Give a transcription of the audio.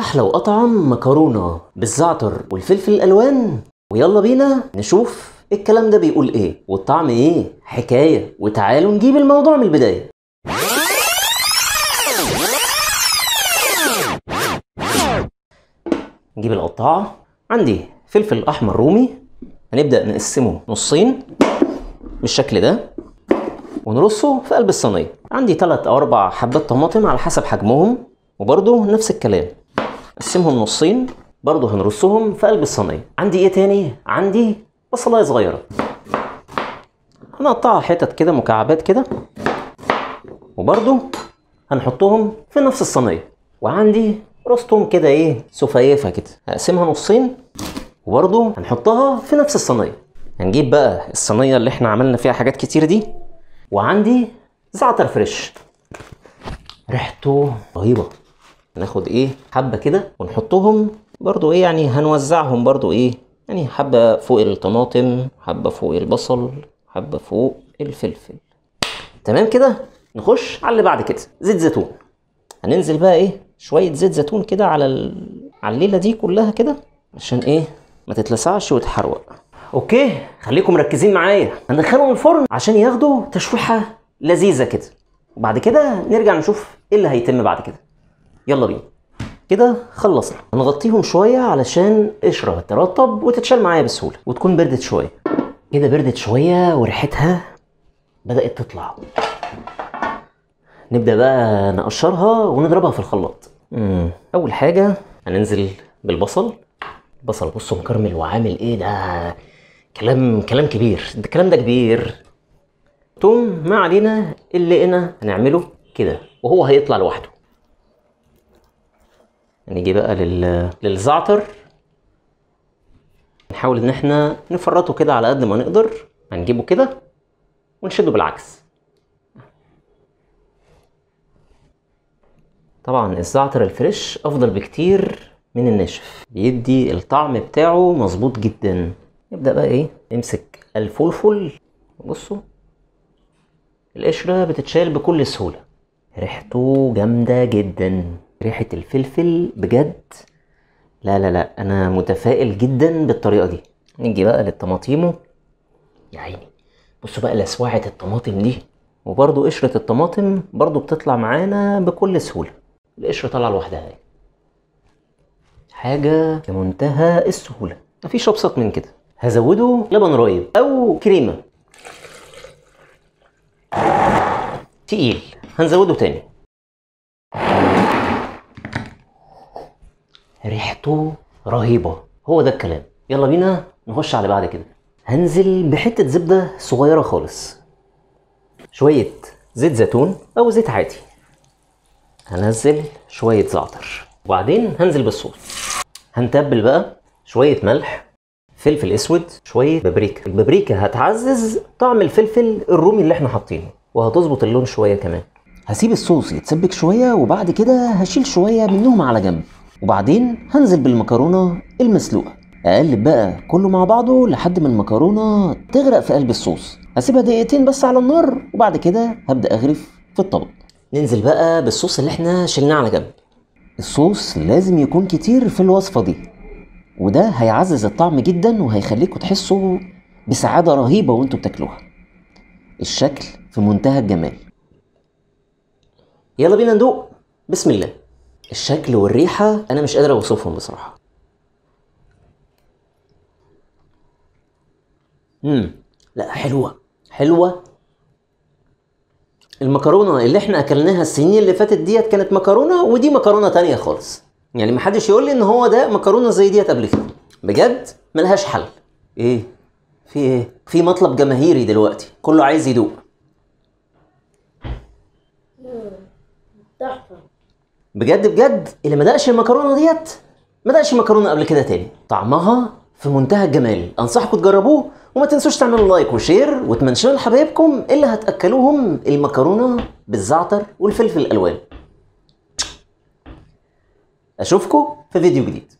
احلى واطعم مكرونه بالزعتر والفلفل الالوان. ويلا بينا نشوف الكلام ده بيقول ايه والطعم ايه حكايه، وتعالوا نجيب الموضوع من البدايه. نجيب القطاعه. عندي فلفل احمر رومي، هنبدا نقسمه نصين بالشكل ده ونرصه في قلب الصينيه. عندي 3 أو 4 حبات طماطم على حسب حجمهم، وبرده نفس الكلام نقسمهم نصين، برضه هنرصهم في قلب الصينيه. عندي ايه تاني؟ عندي بصلايه صغيره هنقطعها حتت كده مكعبات كده، وبرضه هنحطهم في نفس الصينيه. وعندي رصتهم كده ايه سفيفه كده، هقسمها نصين وبرضه هنحطها في نفس الصينيه. هنجيب بقى الصينيه اللي احنا عملنا فيها حاجات كتير دي، وعندي زعتر فريش ريحته رهيبه. هناخد ايه حبه كده ونحطهم برضو ايه، يعني هنوزعهم برضو ايه، يعني حبه فوق الطماطم، حبه فوق البصل، حبه فوق الفلفل. تمام كده. نخش على اللي بعد كده، زيت زيتون. هننزل بقى ايه شويه زيت زيتون كده على الليله دي كلها كده، عشان ايه ما تتلسعش وتحروق. اوكي خليكم مركزين معايا. هندخلهم الفرن عشان ياخدوا تشويحه لذيذه كده، وبعد كده نرجع نشوف ايه اللي هيتم بعد كده. يلا بينا. كده خلصنا. هنغطيهم شويه علشان قشره ترطب وتتشال معايا بسهوله، وتكون بردت شويه. كده بردت شويه وريحتها بدات تطلع. نبدا بقى نقشرها ونضربها في الخلاط. اول حاجه هننزل بالبصل. البصل بصوا مكرمل وعامل ايه ده، كلام كبير، ده الكلام ده كبير. توم ما علينا، اللي هنا هنعمله كده وهو هيطلع لوحده. نيجي بقى للزعتر. نحاول ان احنا نفرطه كده على قد ما نقدر. هنجيبه كده ونشده بالعكس. طبعا الزعتر الفريش افضل بكتير من الناشف، بيدي الطعم بتاعه مظبوط جدا. نبدأ بقى ايه نمسك الفلفل. بصوا القشرة بتتشال بكل سهولة. ريحته جامدة جدا، ريحة الفلفل بجد. لا انا متفائل جدا بالطريقة دي. نيجي بقى للطماطيمو. يا عيني بصوا بقى لسواعة الطماطم دي، وبرضو قشرة الطماطم برضو بتطلع معانا بكل سهولة. القشرة طالعة لوحدها اهي، حاجة في منتهى السهولة، مفيش ابسط من كده. هزوده لبن رايب او كريمة. تقيل، هنزوده تاني. ريحته رهيبة، هو ده الكلام. يلا بينا نخش على بعد كده. هنزل بحتة زبدة صغيرة خالص، شوية زيت زيتون او زيت عادي، هنزل شوية زعتر، وبعدين هنزل بالصوص. هنتبل بقى شوية ملح، فلفل اسود، شوية بابريكا. البابريكا هتعزز طعم الفلفل الرومي اللي احنا حاطينه، وهتظبط اللون شوية كمان. هسيب الصوص يتسبك شوية، وبعد كده هشيل شوية منهم على جنب، وبعدين هنزل بالمكرونة المسلوقة. اقلب بقى كله مع بعضه لحد ما المكرونة تغرق في قلب الصوص. هسيبها دقيقتين بس على النار، وبعد كده هبدأ اغرف في الطبق. ننزل بقى بالصوص اللي احنا شلناه على جنب. الصوص لازم يكون كتير في الوصفة دي، وده هيعزز الطعم جدا وهيخليكم تحسوا بسعادة رهيبة وانتوا بتاكلوها. الشكل في منتهى الجمال. يلا بينا ندوق. بسم الله. الشكل والريحة انا مش قادر اوصفهم بصراحة. لا حلوة. المكرونة اللي احنا اكلناها السنين اللي فاتت ديت كانت مكرونة، ودي مكرونة تانية خالص. يعني محدش يقول لي ان هو ده مكرونة زي ديت قبل كده. بجد ملهاش حل. ايه في مطلب جماهيري دلوقتي، كله عايز يدوق. تحفة بجد اللي ما دقش المكرونة ديت ما دقش مكرونة قبل كده تاني. طعمها في منتهى الجمال، انصحكم تجربوه، وما تنسوش تعملوا لايك وشير وتمنشنوا لحبايبكم اللي هتاكلوهم المكرونه بالزعتر والفلفل الالوان. اشوفكم في فيديو جديد.